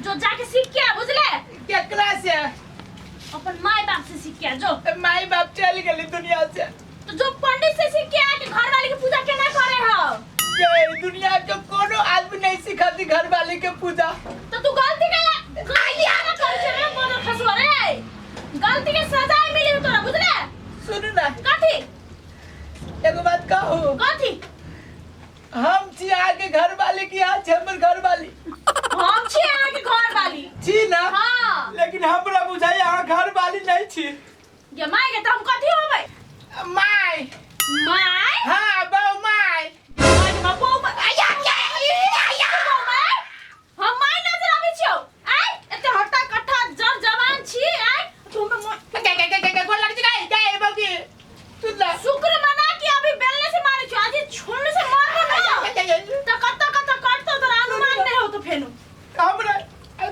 जो जाके सीख के आ बुझले। केकरा से? अपन माई बाप से सीख के आ जो। माई बाप चल गेली दुनिया से। तो जो पंडित से सीख के आ के घर वाली की पूजा केना करे हो। ये दुनिया के कोनो आदमी नहीं सिखाती घर वाली के पूजा। तो तू गलती ना कर छे बोलो खसवा रे। गलती के सजा मिली तोरा बुझले। सुन ना कथी एगो बात कहू। कथी हम छी आगे घर वाले की आज हमर घर वाली। हम छी आगे घर वाली छी ना। हां लेकिन हमरा बुझाई यहाँ घर वाली नहीं छी। ये माई के तो हम कथी होबै। माई माई हां बहु माई। माई के बापो आया माई हम माई नजर आबै छियो। आइ एते हट्टा कट्ठा जब जवान छी। आइ तुम के गोल लग गई गए बगी। सुन ला शुक्र मना कि अभी बेलने से मारे छी। आज छोड़ने से मारबो ना तो कत्ता काटतो तो अनुमान नहीं हो तो फेनु हमरा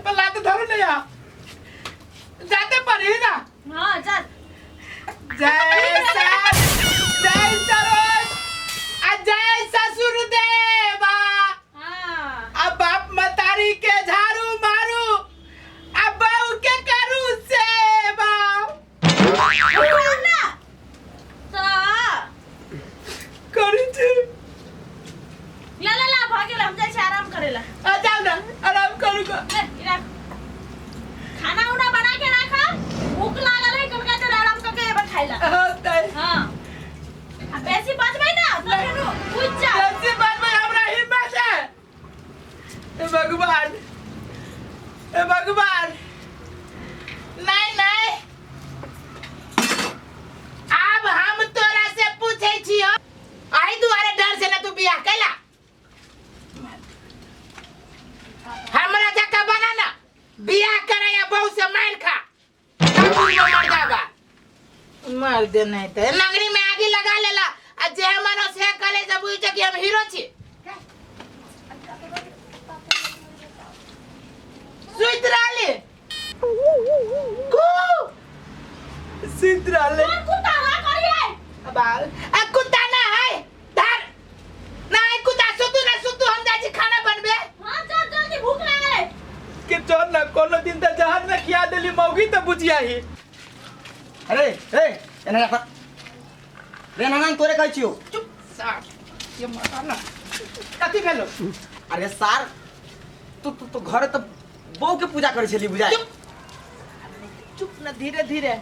पल्ला तो धरो नहीं आ जाते पर ही ना। हां जा जय ससुर देवा। हां अब बाप मतारी के झाड़ू मारू अब बहू के करू सेवा। ना तो करी छी। ला भागेला हम जाय छी आराम करेला। आ जाओ ना आराम करू का। ले इरा खाना उना बना के रखा। भूख लागल है कल कहते आराम करके एबर खाइला। हां तय हां अब बेसी बचबै ना तो फेनु बुझ जा। जल्दी बात में हमरा हिम्मत है। ए भगवान नहीं अब हम तोरा से पूछे छियो आई दुआरे डर से ना तू बियाह कैला। हमरा जका बना ना बियाह करे या बहु से मार खा मर जाबा। मार दे नहीं तो नगरी में आगे लगा लेला आ जे हमरो से कले से बुझे कि हम हीरो छी। सुइतराले को सुइतराले कौन कुत्ता ला करिए। बाल आ कुत्ता ना है धर नहीं कुत्ता सुतू हम जा छी खाना बनबे। हां जा जल्दी भूख लागल है। के चोर ना कोनो दिन त जहाज में खिया देली मौगी त बुझिया ही। अरे ए एना रख रे नाना तोरे कहै छियो। चुप सार ये माता ना कथि भेलो। अरे सार तू घरे तो बहू के पूजा करे छली बुझाय। चुप ना धीरे धीरे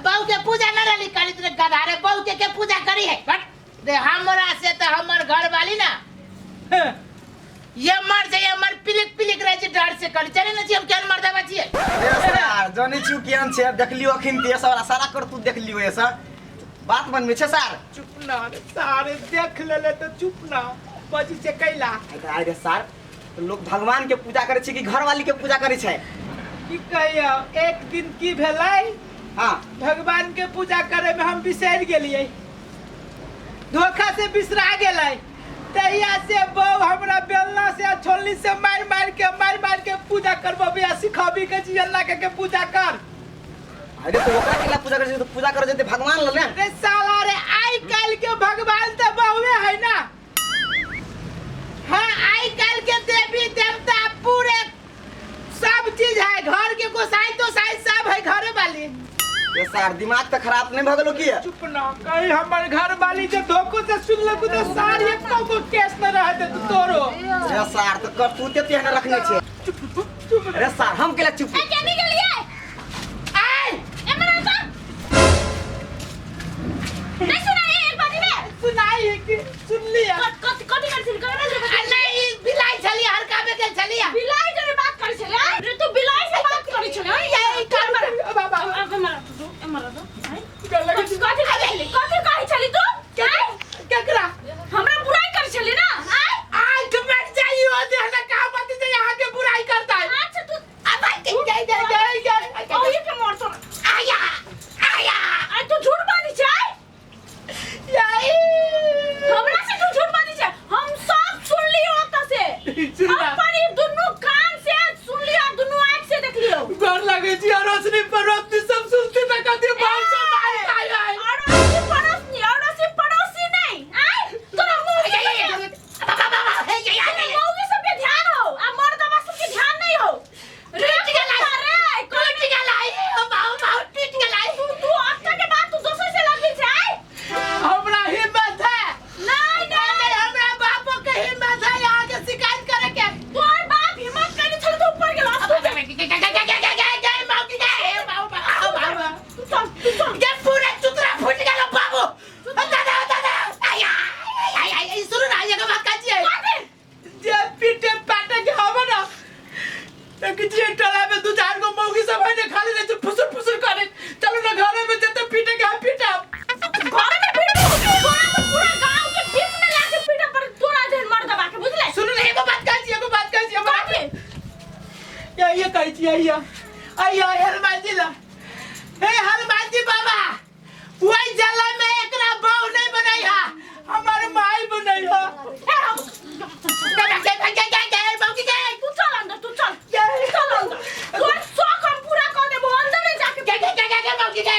बहू के पूजा न रली करी तने गधारे बहू के पूजा करी है बट रे हमरा से त हमर घर वाली ना ये मर जाए मर पिलिक रह जे डर से कर चले न छी हम केन मर देबा छिए। ए सार जाने छियो केहन छै देखलियो अखिन ते सारा सारा कर तू देख लियो ऐसा बात मन में छै सार। चुप ना रे सारे देख लेले तो चुप ना बजी से कैला। अरे सार लोग भगवान के पूजा करे छै कि घर वाली के पूजा करे छै। की कहियो एक दिन की भेलै। हां भगवान के पूजा करे में हम बिसर गेलिए धोखा से बिसरा गेलै तहिया से बहू हमरा बेलना से छोलनी से मार के पूजा करबो बिया सिखाबी के जियल्ला के पूजा कर। अरे तो ओकरा केला पूजा करे छै तो पूजा करे जेते भगवान ल ने। रे साला रे आई काल के भगवान त बहुए है ना। हां आई काल के देवी देवता पूरे सब चीज है घर के गोसाई तो साई सब है घरे वाली। ये सार दिमाग तो खराब नहीं भ गेलो की। चुप ना कहीं हमर घर वाली जे धोखो से सुन ले तो सारी को केस न रहते तोरो। अरे सार तो करतूते तेहन रखने छै। चुप अरे सार हम केला चुप। ए केनी के लिए आई एमरा सा नहीं सुनाई एक बाजी में सुनाई है कि सुन लिया। कथी कर छिल कर नहीं बिलाई चली हरकाबे के चलिया बिलाई जरे बात कर छले। रे तू बिलाई से बात कर छले। ये कर मर बाबा मरा तो गल लगे कथी कहि छली तू केकरा हमरा बुराई कर छली ना। आई कमेंट चाहिए हो देहना का मत जे यहां के बुराई करता है। अच्छा तू अब आई के ये कही छी आइया आइया हनुमान जी ला हे हनुमान जी बाबा वही जला में एकरा बहु नहीं बनैया हमर माई बनैया तू चल अंदर तू चल अंदर तू शौक हम पूरा कर देबो अंदर में जाके के